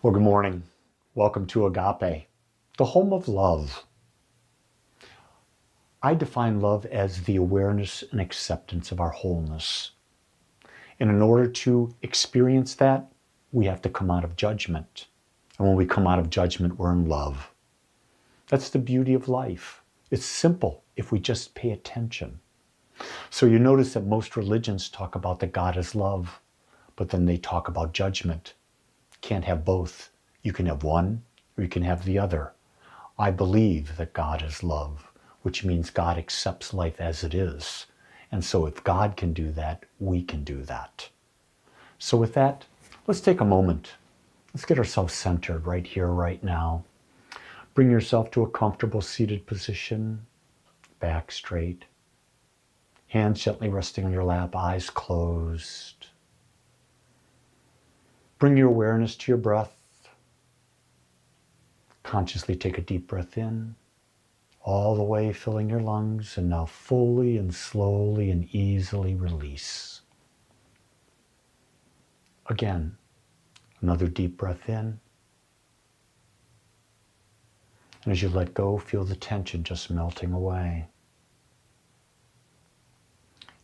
Well, good morning. Welcome to Agape, the home of love. I define love as the awareness and acceptance of our wholeness. And in order to experience that, we have to come out of judgment. And when we come out of judgment, we're in love. That's the beauty of life. It's simple if we just pay attention. So you notice that most religions talk about that God is love, but then they talk about judgment. Can't have both. You can have one or you can have the other. I believe that God is love, which means God accepts life as it is. And so if God can do that, we can do that. So with that, let's take a moment. Let's get ourselves centered right here, right now. Bring yourself to a comfortable seated position, back straight, hands gently resting on your lap, eyes closed. Bring your awareness to your breath. Consciously take a deep breath in, all the way filling your lungs, and now fully and slowly and easily release. Again, another deep breath in. And as you let go, feel the tension just melting away.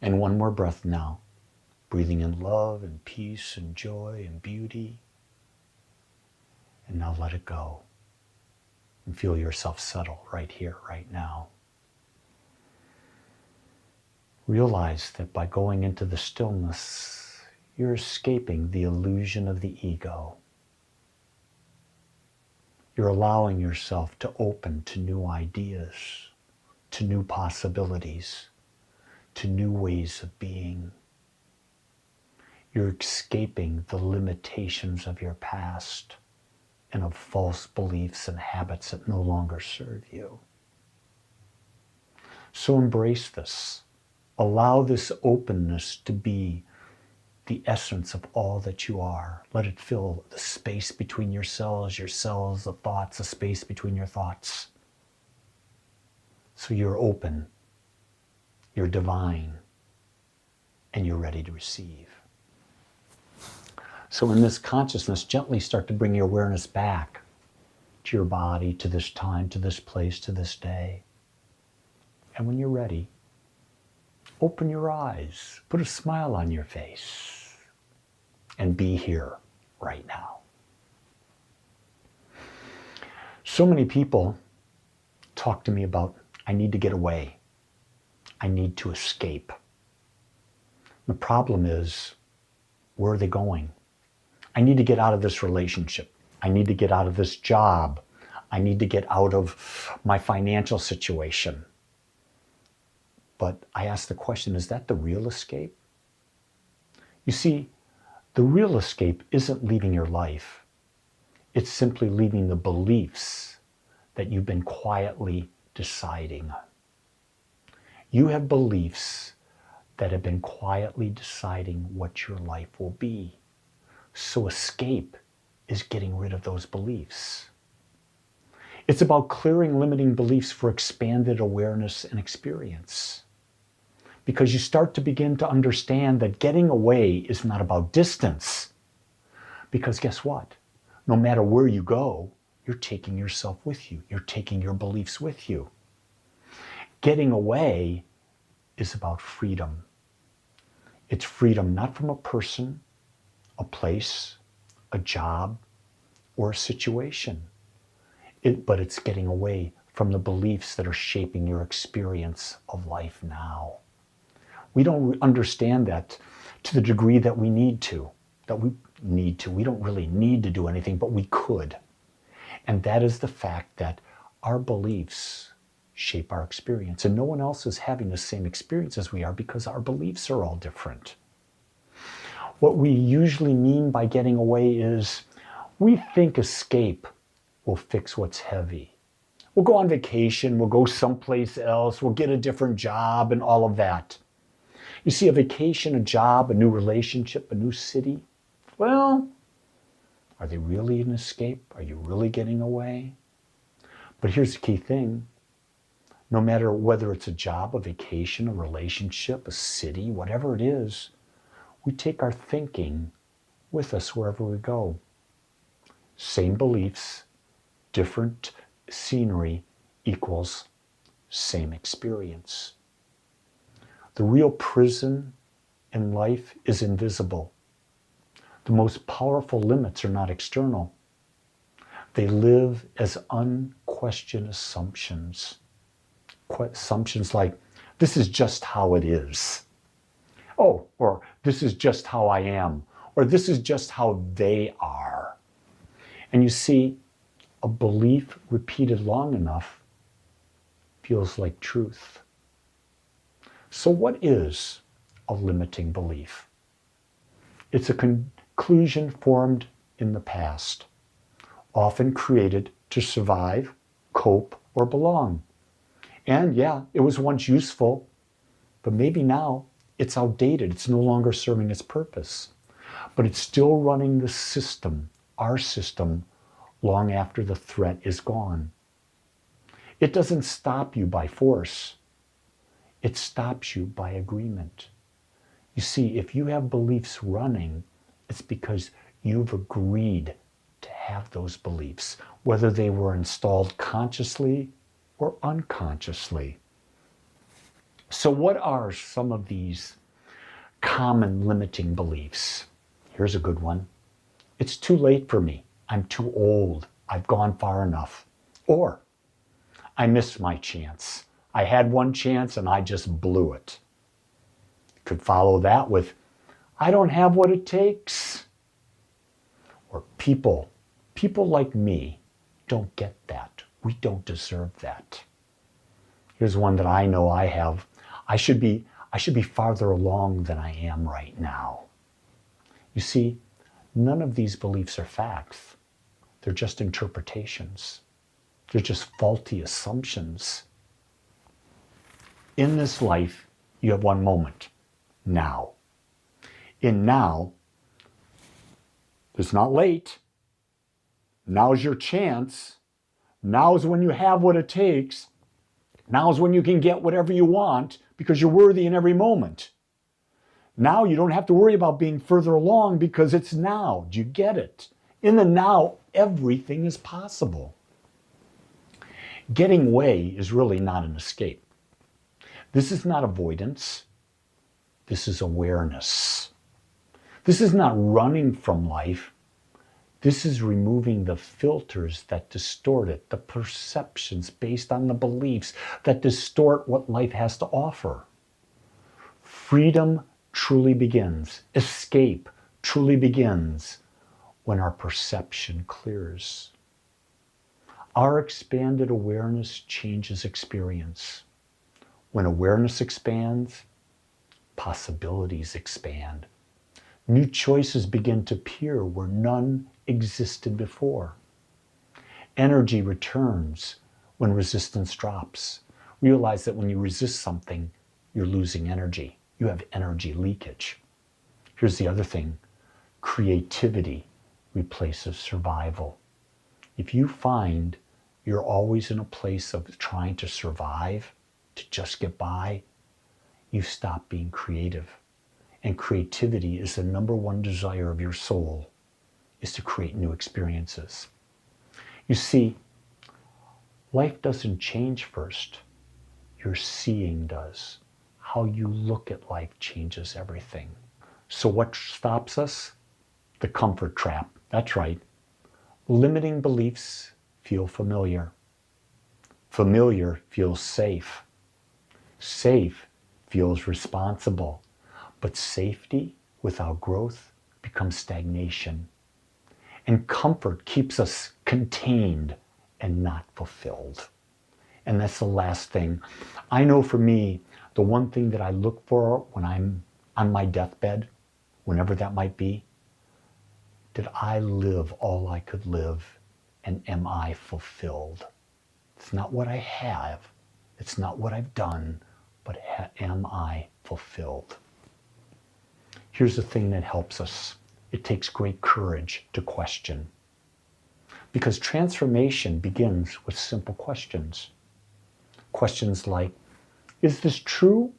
And one more breath now, breathing in love and peace and joy and beauty. And now let it go. And feel yourself settle right here, right now. Realize that by going into the stillness, you're escaping the illusion of the ego. You're allowing yourself to open to new ideas, to new possibilities, to new ways of being. You're escaping the limitations of your past and of false beliefs and habits that no longer serve you. So embrace this. Allow this openness to be the essence of all that you are. Let it fill the space between your cells, the thoughts, the space between your thoughts. So you're open, you're divine, and you're ready to receive. So in this consciousness, gently start to bring your awareness back to your body, to this time, to this place, to this day. And when you're ready, open your eyes, put a smile on your face, and be here right now. So many people talk to me about, I need to get away. I need to escape. The problem is, where are they going? I need to get out of this relationship. I need to get out of this job. I need to get out of my financial situation. But I ask the question, is that the real escape? You see, the real escape isn't leaving your life. It's simply leaving the beliefs that you've been quietly deciding. You have beliefs that have been quietly deciding what your life will be. So escape is getting rid of those beliefs. It's about clearing limiting beliefs for expanded awareness and experience. Because you start to begin to understand that getting away is not about distance. Because guess what? No matter where you go, you're taking yourself with you. You're taking your beliefs with you. Getting away is about freedom. It's freedom not from a person, a place, a job, or a situation. But it's getting away from the beliefs that are shaping your experience of life now. We don't understand that to the degree that we need to. We don't really need to do anything, but we could. And that is the fact that our beliefs shape our experience. And no one else is having the same experience as we are because our beliefs are all different. What we usually mean by getting away is we think escape will fix what's heavy. We'll go on vacation, we'll go someplace else, we'll get a different job and all of that. You see, a vacation, a job, a new relationship, a new city, well, are they really an escape? Are you really getting away? But here's the key thing. No matter whether it's a job, a vacation, a relationship, a city, whatever it is, we take our thinking with us wherever we go. Same beliefs, different scenery equals same experience. The real prison in life is invisible. The most powerful limits are not external. They live as unquestioned assumptions. Assumptions like, this is just how it is. Oh, or this is just how I am. Or this is just how they are. And you see, a belief repeated long enough feels like truth. So what is a limiting belief? It's a conclusion formed in the past, often created to survive, cope, or belong. And yeah, it was once useful, but maybe now it's outdated. It's no longer serving its purpose. But it's still running the system, our system, long after the threat is gone. It doesn't stop you by force. It stops you by agreement. You see, if you have beliefs running, it's because you've agreed to have those beliefs, whether they were installed consciously or unconsciously. So what are some of these common limiting beliefs? Here's a good one. It's too late for me. I'm too old. I've gone far enough. Or, I missed my chance. I had one chance and I just blew it. You could follow that with, I don't have what it takes. Or people like me don't get that. We don't deserve that. Here's one that I know I have. I should be farther along than I am right now. You see, none of these beliefs are facts. They're just interpretations. They're just faulty assumptions. In this life, you have one moment, now. In now, it's not late. Now's your chance. Now is when you have what it takes. Now is when you can get whatever you want because you're worthy in every moment. Now you don't have to worry about being further along because it's now. Do you get it? In the now, everything is possible. Getting away is really not an escape. This is not avoidance. This is awareness. This is not running from life. This is removing the filters that distort it, the perceptions based on the beliefs that distort what life has to offer. Freedom truly begins. Escape truly begins when our perception clears. Our expanded awareness changes experience. When awareness expands, possibilities expand. New choices begin to appear where none existed before. Energy returns when resistance drops. Realize that when you resist something, you're losing energy. You have energy leakage. Here's the other thing. Creativity replaces survival. If you find you're always in a place of trying to survive, to just get by, you stop being creative. And creativity is the number one desire of your soul, is to create new experiences. You see, life doesn't change first. Your seeing does. How you look at life changes everything. So what stops us? The comfort trap. That's right. Limiting beliefs feel familiar. Familiar feels safe. Safe feels responsible. But safety without growth becomes stagnation. And comfort keeps us contained and not fulfilled. And that's the last thing. I know for me, the one thing that I look for when I'm on my deathbed, whenever that might be, did I live all I could live, and am I fulfilled? It's not what I have, it's not what I've done, but am I fulfilled? Here's the thing that helps us. It takes great courage to question. Because transformation begins with simple questions. Questions like, is this true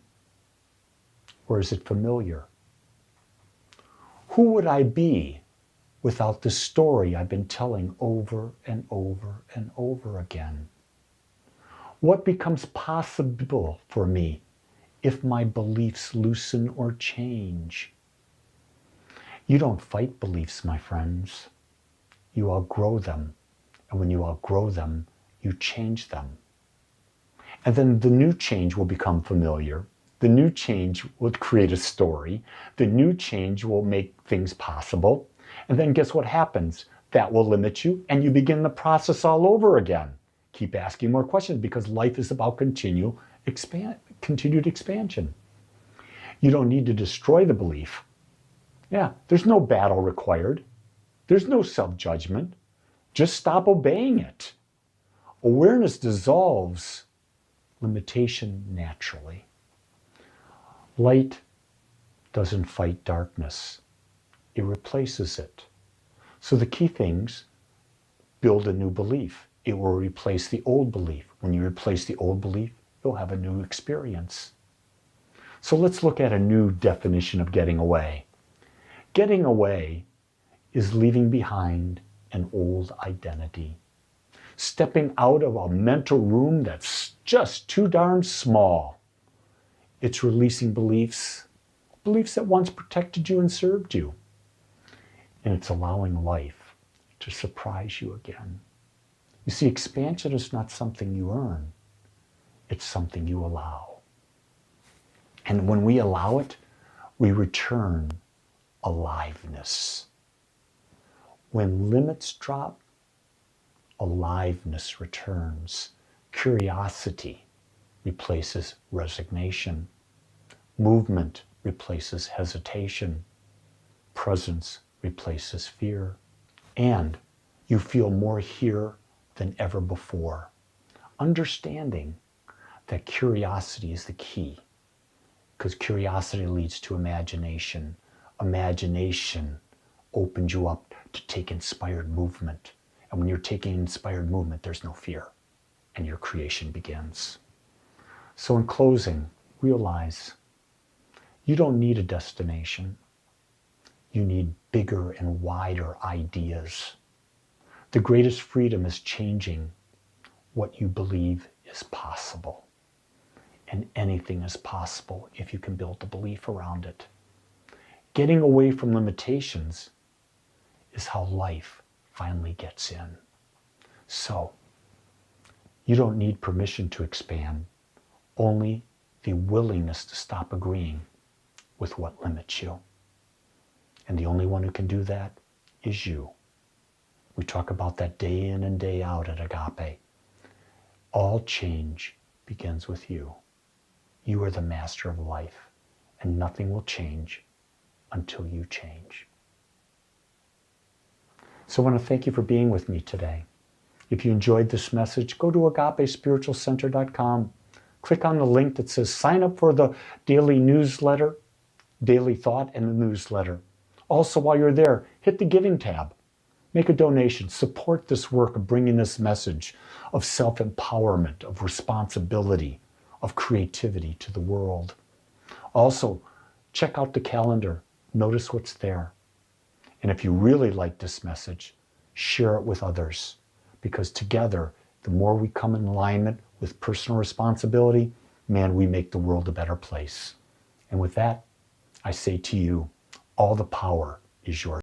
or is it familiar? Who would I be without the story I've been telling over and over and over again? What becomes possible for me if my beliefs loosen or change? You don't fight beliefs, my friends. You outgrow them. And when you outgrow them, you change them. And then the new change will become familiar. The new change will create a story. The new change will make things possible. And then guess what happens? That will limit you, and you begin the process all over again. Keep asking more questions because life is about continued expansion. You don't need to destroy the belief. Yeah, there's no battle required. There's no self-judgment. Just stop obeying it. Awareness dissolves limitation naturally. Light doesn't fight darkness. It replaces it. So the key things: build a new belief. It will replace the old belief. When you replace the old belief, you'll have a new experience. So let's look at a new definition of getting away. Getting away is leaving behind an old identity. Stepping out of a mental room that's just too darn small. It's releasing beliefs that once protected you and served you. And it's allowing life to surprise you again. You see, expansion is not something you earn. It's something you allow. And when we allow it, we return aliveness. When limits drop, aliveness returns. Curiosity replaces resignation. Movement replaces hesitation. Presence replaces fear. And you feel more here than ever before. Understanding that curiosity is the key, because curiosity leads to imagination. Imagination opens you up to take inspired movement. And when you're taking inspired movement, there's no fear, and your creation begins. So in closing, realize you don't need a destination. You need bigger and wider ideas. The greatest freedom is changing what you believe is possible. And anything is possible if you can build the belief around it. Getting away from limitations is how life finally gets in. So, you don't need permission to expand, only the willingness to stop agreeing with what limits you. And the only one who can do that is you. We talk about that day in and day out at Agape. All change begins with you. You are the master of life, and nothing will change until you change. So I want to thank you for being with me today. If you enjoyed this message, go to agapespiritualcenter.com. Click on the link that says sign up for the daily newsletter, daily thought, and the newsletter. Also, while you're there, hit the giving tab. Make a donation. Support this work of bringing this message of self-empowerment, of responsibility, of creativity to the world. Also, check out the calendar. Notice what's there. And if you really like this message, share it with others. Because together, the more we come in alignment with personal responsibility, man, we make the world a better place. And with that, I say to you, all the power is yours.